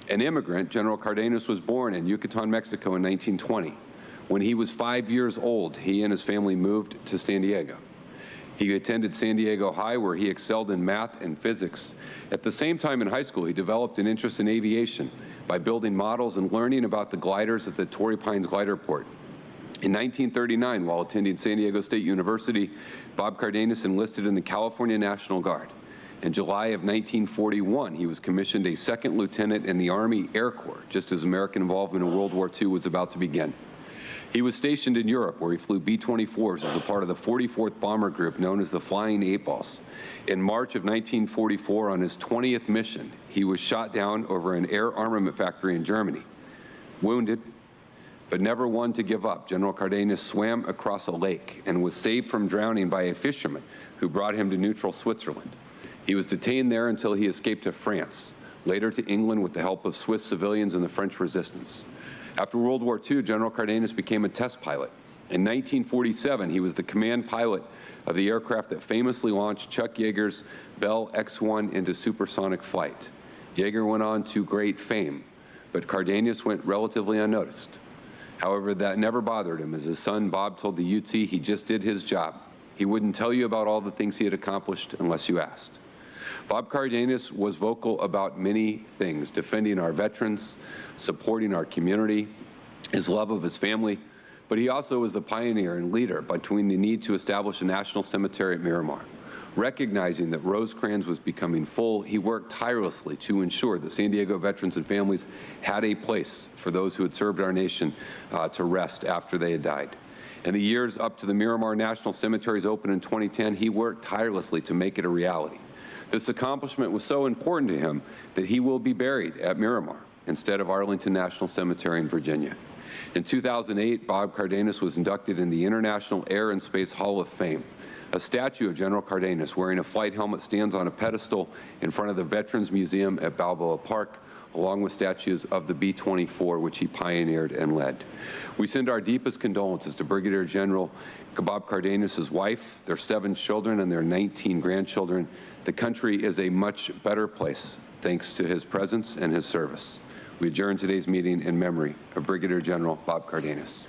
An immigrant, General Cardenas was born in Yucatan, Mexico in 1920. When he was 5 years old, he and his family moved to San Diego. He attended San Diego High, where he excelled in math and physics. At the same time in high school, he developed an interest in aviation by building models and learning about the gliders at the Torrey Pines Glider Port. In 1939, while attending San Diego State University, Bob Cardenas enlisted in the California National Guard. In July of 1941, he was commissioned a second lieutenant in the Army Air Corps, just as American involvement in World War II was about to begin. He was stationed in Europe, where he flew B-24s as a part of the 44th Bomber Group, known as the Flying Eight Balls. In March of 1944, on his 20th mission, he was shot down over an air armament factory in Germany. Wounded, but never one to give up, General Cardenas swam across a lake and was saved from drowning by a fisherman who brought him to neutral Switzerland. He was detained there until he escaped to France, later to England with the help of Swiss civilians and the French resistance. After World War II, General Cardenas became a test pilot. In 1947, he was the command pilot of the aircraft that famously launched Chuck Yeager's Bell X-1 into supersonic flight. Yeager went on to great fame, but Cardenas went relatively unnoticed. However, that never bothered him. As his son Bob told the UT, he just did his job. He wouldn't tell you about all the things he had accomplished unless you asked. Bob Cardenas was vocal about many things, defending our veterans, supporting our community, his love of his family, but he also was the pioneer and leader between the need to establish a national cemetery at Miramar. Recognizing that Rosecrans was becoming full, he worked tirelessly to ensure that San Diego veterans and families had a place for those who had served our nation to rest after they had died. In the years up to the Miramar National Cemetery's open in 2010, he worked tirelessly to make it a reality. This accomplishment was so important to him that he will be buried at Miramar instead of Arlington National Cemetery in Virginia. In 2008, Bob Cardenas was inducted in the International Air and Space Hall of Fame. A statue of General Cardenas wearing a flight helmet stands on a pedestal in front of the Veterans Museum at Balboa Park, along with statues of the B-24, which he pioneered and led. We send our deepest condolences to Brigadier General Bob Cardenas' wife, their 7 children, and their 19 grandchildren. The country is a much better place thanks to his presence and his service. We adjourn today's meeting in memory of Brigadier General Bob Cardenas.